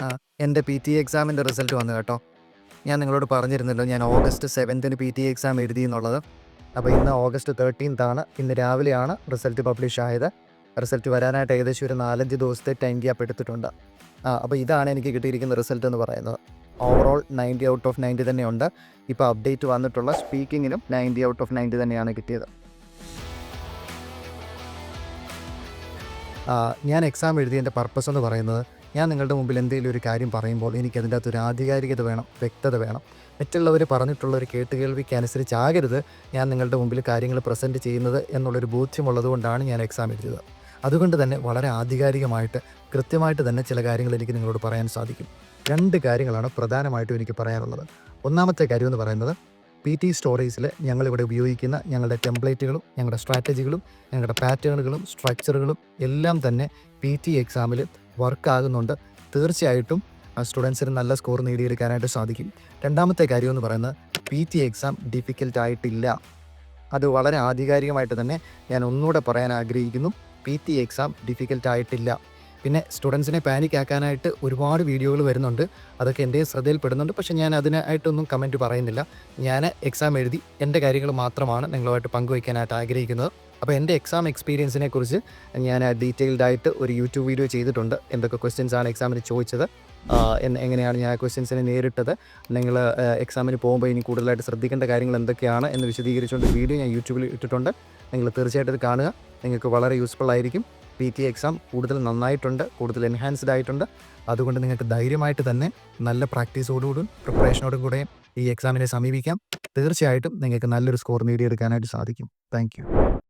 ആ, എൻ്റെ PTE എക്സാമിൻ്റെ റിസൾട്ട് വന്നു കേട്ടോ. ഞാൻ നിങ്ങളോട് പറഞ്ഞിരുന്നല്ലോ ഞാൻ ഓഗസ്റ്റ് 7ന് PTE എക്സാം എഴുതി എന്നുള്ളത്. അപ്പോൾ ഇന്ന് ഓഗസ്റ്റ് 13th ആണ്. ഇന്ന് രാവിലെയാണ് റിസൾട്ട് പബ്ലിഷ് ആയത്. റിസൾട്ട് വരാനായിട്ട് ഏകദേശം ഒരു 4-5 ദിവസത്തെ ടൈം ഗ്യാപ്പ് എടുത്തിട്ടുണ്ട്. അപ്പോൾ ഇതാണ് എനിക്ക് കിട്ടിയിരിക്കുന്ന റിസൾട്ട് എന്ന് പറയുന്നത്. ഓവറോൾ 90 ഔട്ട് ഓഫ് 90 തന്നെയുണ്ട്. ഇപ്പോൾ അപ്ഡേറ്റ് വന്നിട്ടുള്ള സ്പീക്കിങ്ങിനും 90 ഔട്ട് ഓഫ് 90 തന്നെയാണ് കിട്ടിയത്. ഞാൻ എക്സാം എഴുതിയതിൻ്റെ പർപ്പസ് എന്ന് പറയുന്നത്, ഞാൻ നിങ്ങളുടെ മുമ്പിൽ എന്തെങ്കിലും ഒരു കാര്യം പറയുമ്പോൾ എനിക്കതിൻ്റെ അകത്തൊരു ആധികാരികത വേണം, വ്യക്തത വേണം. മറ്റുള്ളവർ പറഞ്ഞിട്ടുള്ളൊരു കേട്ടുകേൾവിക്ക് അനുസരിച്ചാകരുത് ഞാൻ നിങ്ങളുടെ മുമ്പിൽ കാര്യങ്ങൾ പ്രസൻറ്റ് ചെയ്യുന്നത് എന്നുള്ളൊരു ബോധ്യമുള്ളതുകൊണ്ടാണ് ഞാൻ എക്സാം എഴുതിയത്. അതുകൊണ്ട് തന്നെ വളരെ ആധികാരികമായിട്ട് കൃത്യമായിട്ട് തന്നെ ചില കാര്യങ്ങൾ എനിക്ക് നിങ്ങളോട് പറയാൻ സാധിക്കും. 2 കാര്യങ്ങളാണ് പ്രധാനമായിട്ടും എനിക്ക് പറയാനുള്ളത്. ഒന്നാമത്തെ കാര്യം എന്ന് പറയുന്നത്, PT സ്റ്റോറീസിൽ ഞങ്ങളിവിടെ ഉപയോഗിക്കുന്ന ഞങ്ങളുടെ ടെംപ്ലേറ്റുകളും ഞങ്ങളുടെ സ്ട്രാറ്റജികളും ഞങ്ങളുടെ പാറ്റേണുകളും സ്ട്രക്ചറുകളും എല്ലാം തന്നെ PT എക്സാമിൽ വർക്കാകുന്നുണ്ട്. തീർച്ചയായിട്ടും സ്റ്റുഡൻസിന് നല്ല സ്കോർ നേടിയെടുക്കാനായിട്ട് സാധിക്കും. രണ്ടാമത്തെ കാര്യം എന്ന് പറയുന്നത്, PT എക്സാം ഡിഫിക്കൽട്ടായിട്ടില്ല. അത് വളരെ ആധികാരികമായിട്ട് തന്നെ ഞാൻ ഒന്നുകൂടെ പറയാൻ ആഗ്രഹിക്കുന്നു. PT എക്സാം ഡിഫിക്കൽട്ടായിട്ടില്ല. പിന്നെ സ്റ്റുഡൻസിനെ പാനിക് ആക്കാനായിട്ട് ഒരുപാട് വീഡിയോകൾ വരുന്നുണ്ട്. അതൊക്കെ എൻ്റെ ശ്രദ്ധയിൽപ്പെടുന്നുണ്ട്. പക്ഷേ ഞാൻ അതിനായിട്ടൊന്നും കമൻറ്റ് പറയുന്നില്ല. ഞാൻ എക്സാം എഴുതി എൻ്റെ കാര്യങ്ങൾ മാത്രമാണ് നിങ്ങളുമായിട്ട് പങ്കുവയ്ക്കാനായിട്ട് ആഗ്രഹിക്കുന്നത്. അപ്പോൾ എൻ്റെ എക്സാം എക്സ്പീരിയൻസിനെ കുറിച്ച് ഞാൻ ഡീറ്റെയിൽഡായിട്ട് ഒരു യൂട്യൂബ് വീഡിയോ ചെയ്തിട്ടുണ്ട്. എന്തൊക്കെ ക്വസ്റ്റ്യൻസാണ് എക്സാമിന് ചോദിച്ചത്, എങ്ങനെയാണ് ഞാൻ ക്വസ്റ്റ്യൻസിനെ നേരിട്ടത്, നിങ്ങൾ എക്സാമിന് പോകുമ്പോൾ ഇനി കൂടുതലായിട്ട് ശ്രദ്ധിക്കേണ്ട കാര്യങ്ങൾ എന്തൊക്കെയാണ് എന്ന് വിശദീകരിച്ചുകൊണ്ട് വീഡിയോ ഞാൻ യൂട്യൂബിൽ ഇട്ടിട്ടുണ്ട്. നിങ്ങൾ തീർച്ചയായിട്ടും ഇത് കാണുക. നിങ്ങൾക്ക് വളരെ യൂസ്ഫുൾ ആയിരിക്കും. PT എക്സാം കൂടുതൽ നന്നായിട്ടുണ്ട്, കൂടുതൽ എൻഹാൻസ്ഡ് ആയിട്ടുണ്ട്. അതുകൊണ്ട് നിങ്ങൾക്ക് ധൈര്യമായിട്ട് തന്നെ നല്ല പ്രാക്ടീസോടുകൂടും പ്രിപ്പറേഷനോടും കൂടെ ഈ എക്സാമിനെ സമീപിക്കാം. തീർച്ചയായിട്ടും നിങ്ങൾക്ക് നല്ലൊരു സ്കോർ നേടിയെടുക്കാനായിട്ട് സാധിക്കും. Thank you.